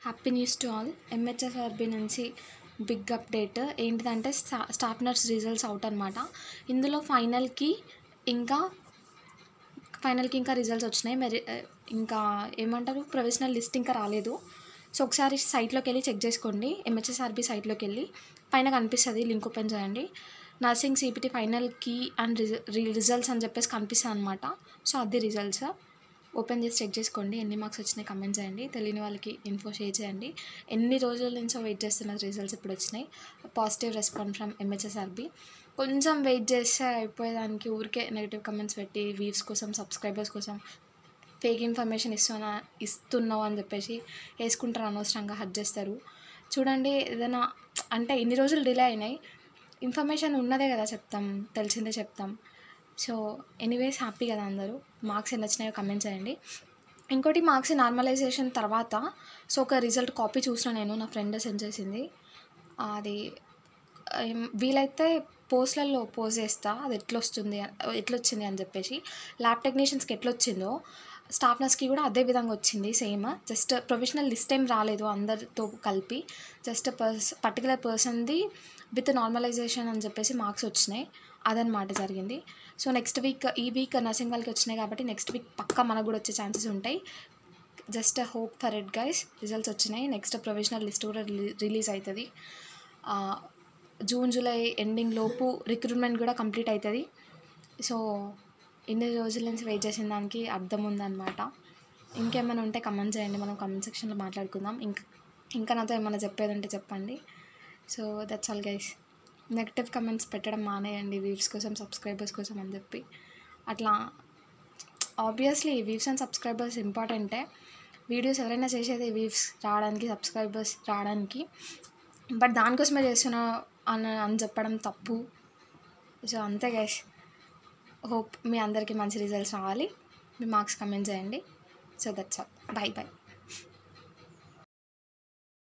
Happy news to all. MHSRB నుంచి big update ఏంటిదంటే staff nurse results out అనమాట. ఇందులో ఫైనల్కి ఇంకా రిజల్ట్స్ వచ్చినాయి. మరి ఇంకా ఏమంటారు, ప్రొవిజనల్ లిస్ట్ ఇంకా రాలేదు. సో ఒకసారి సైట్లోకి వెళ్ళి చెక్ చేసుకోండి. ఎంహెచ్ఎస్ఆర్బి సైట్లోకి వెళ్ళి పైన కనిపిస్తుంది, లింక్ ఓపెన్ చేయండి. Nursing CPT final key and results అని చెప్పేసి కనిపిస్తుంది అనమాట. సో అది రిజల్ట్స్ ఓపెన్ చేసి చెక్ చేసుకోండి. ఎన్ని మార్క్స్ వచ్చినాయి కమెంట్ చేయండి. తెలియని వాళ్ళకి ఇన్ఫో షేర్ చేయండి. ఎన్ని రోజుల నుంచో వెయిట్ చేస్తున్న రిజల్ట్స్ ఇప్పుడు వచ్చినాయి. Positive response from MHSRB. కొంచెం వెయిట్ చేస్తే అయిపోయేదానికి ఊరికే నెగిటివ్ కమెంట్స్ పెట్టి వ్యూస్ కోసం, సబ్స్క్రైబర్స్ కోసం ఫేక్ ఇన్ఫర్మేషన్ ఇస్తున్నావు అని చెప్పేసి వేసుకుంటారు, అనవసరంగా హర్ట్ చేస్తారు. చూడండి, ఏదైనా అంటే ఇన్ని రోజులు డిలే అయినాయి, ఇన్ఫర్మేషన్ ఉన్నదే కదా చెప్తాం, తెలిసిందే చెప్తాం. సో ఎనీవేస్ హ్యాపీ కదా అందరూ. మార్క్స్ ఎన్ని వచ్చినాయో కమెంట్ చేయండి. ఇంకోటి, మార్క్స్ నార్మలైజేషన్ తర్వాత సో ఒక రిజల్ట్ కాపీ చూసిన నేను, నా ఫ్రెండ్ సెండ్ చేసింది. అది వీలైతే పోస్ట్లలో పోస్ట్ చేస్తా, అది ఎట్లొచ్చింది అని చెప్పేసి. ల్యాబ్ టెక్నీషియన్స్కి ఎట్లొచ్చిందో స్టాఫ్ నర్స్కి కూడా అదే విధంగా వచ్చింది సేమ్. జస్ట్ ప్రొవిజనల్ లిస్ట్ ఏం రాలేదు అందరితో కలిపి, జస్ట్ పర్టికులర్ పర్సన్ది విత్ నార్మలైజేషన్ అని చెప్పేసి మార్క్స్ వచ్చినాయి. అదనమాట జరిగింది. సో నెక్స్ట్ వీక్, ఈ వీక్ నర్సింగ్ వాళ్ళకి వచ్చినాయి కాబట్టి నెక్స్ట్ వీక్ పక్కా మనకు కూడా వచ్చే ఛాన్సెస్ ఉంటాయి. Just hope for it guys. Results వచ్చినాయి. నెక్స్ట్ ప్రొవిజనల్ లిస్ట్ కూడా రిలీజ్ అవుతుంది. జూన్ జూలై ఎండింగ్ లోపు రిక్రూట్మెంట్ కూడా కంప్లీట్ అవుతుంది. సో ఇన్ని రోజుల నుంచి వెయిట్ చేసిన దానికి అర్థం ఉందన్నమాట. ఇంకేమైనా ఉంటే కమెంట్ చేయండి, మనం కమెంట్ సెక్షన్లో మాట్లాడుకుందాం. ఇంకా నాతో ఏమైనా చెప్పేది ఉంటే చెప్పండి. So that's all guys. Negative comments పెట్టడం మానేయండి, వ్యూస్ కోసం, సబ్స్క్రైబర్స్ కోసం అని చెప్పి. అట్లా ఆబ్వియస్లీ వ్యూస్ అండ్ సబ్స్క్రైబర్స్ ఇంపార్టెంటే. వీడియోస్ ఎవరైనా చేసేది వ్యూస్ రావడానికి, సబ్స్క్రైబర్స్ రావడానికి. బట్ దానికోసమే చేస్తున్నా అని చెప్పడం తప్పు. సో అంతే గైస్. హోప్ మీ అందరికీ మంచి రిజల్ట్స్ రావాలి. మీ మార్క్స్ కమెంట్ చేయండి. So that's all. By by.